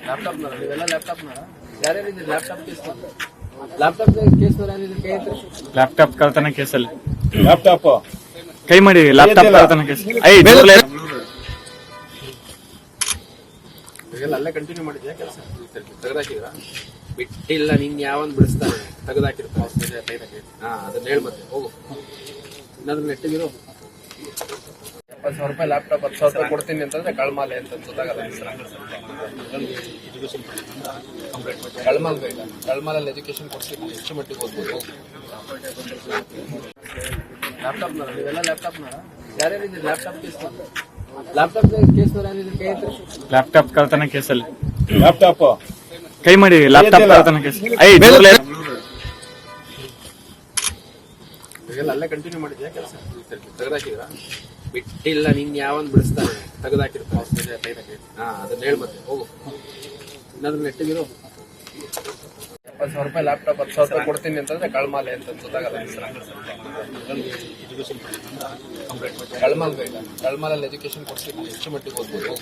laptop ನೀವೆಲ್ಲ laptop ಯಾರ್ಯಾರಿದ್ರಿ laptop case laptop case ಯಾರಿದ್ರು ಕೈ ಐತ್ರಿ ಲ್ಯಾಪ್ಟಾಪ್ ಕಳ್ತನ ಕೇಸಲ್ಲಿ ಲ್ಯಾಪ್ಟಾಪ್ ಕೈ ಮಾಡಿ ಲ್ಯಾಪ್ಟಾಪ್ ಕಳ್ತನ ಕೇಸ್ ಇವೆಲ್ಲ ಅಲ್ಲೇ ಕಂಟಿನ್ಯೂ ಮಾಡಿದ್ಯಾ ಕೆಲಸ ತೆಗೆದಾಕಿದ್ರ ಬಿಟ್ಟಿಲ್ಲ ನಿನ್ ಯಾವನ್ ಬಿಡಿಸ್ತಾನೆ ತೆಗೆದಾಕಿರ್ತಾರೆ ಅದನ್ನ ಹೇಳ್ ಮತ್ತೆ ಹೋಗು ಇನ್ನಾದ್ರೂ ನೆಟ್ಟಿಗಿರು 70,000 ರೂಪಾಯಿ ಲ್ಯಾಪ್ಟಾಪ್ 10,000 ರೂಪಾಯಿ ಕೊಡ್ತೀನಿ ಅಂತಂದ್ರೆ ಕಳ್ಮಾಲೆ ಅಂತ ಗೊತ್ತಾಗಲ್ಲ ಕಳ್ಮಾಲ್ ಬೇಡ ಕಳ್ಮಾಲಲ್ಲಿ ಎಜುಕೇಶನ್ ಕೊಡ್ತೀನಿ ಹೆಚ್ಚು ಮಟ್ಟಿಗೆ ಓದ್ಬೋದು ಲ್ಯಾಪ್ಟಾಪ್ ನೀವೆಲ್ಲ ಲ್ಯಾಪ್ಟಾಪ್ ಯಾರ್ಯಾರಿದ್ರಿ ಲ್ಯಾಪ್ಟಾಪ್ ಕೇಸ್ ಕೇಸ್ ಯಾರಿದ್ರು ಕೈ ಐತ್ರಿ ಲ್ಯಾಪ್ಟಾಪ್ ಕಳ್ತನ ಕೇಸಲ್ಲಿ ಲ್ಯಾಪ್ಟಾಪ್ ಕೈ ಮಾಡಿ ಲ್ಯಾಪ್ಟಾಪ್ ಕಳ್ತನ ಕೇಸ್ ಇವೆಲ್ಲ ಅಲ್ಲೇ ಕಂಟಿನ್ಯೂ ಮಾಡಿದ್ಯಾ ಕೆಲಸ ತೆಗೆದಾಕಿದ್ರ ಬಿಟ್ಟಿಲ್ಲ ನಿನ್ ಯಾವನ್ ಬಿಡಿಸ್ತಾನೆ ತೆಗೆದಾಕಿರ್ತಾರೆ ಅದನ್ನ ಹೇಳ್ ಮತ್ತೆ ಹೋಗು ಇನ್ನಾದ್ರೂ ನೆಟ್ಟಿಗಿರು 70,000 ರೂಪಾಯಿ ಲ್ಯಾಪ್ಟಾಪ್ 10,000 ರೂಪಾಯಿ ಕೊಡ್ತೀನಿ ಅಂತಂದ್ರೆ ಕಳ್ಮಾಲೆ ಅಂತ ಗೊತ್ತಾಗಲ್ಲ ಕಳ್ಮಾಲ್ ಬೇಡ ಕಳ್ಮಾಲಲ್ಲಿ ಎಜುಕೇಶನ್ ಕೊಡ್ತೀನಿ ಹೆಚ್ಚು ಮಟ್ಟಿಗೆ ಓದ್ಬೋದು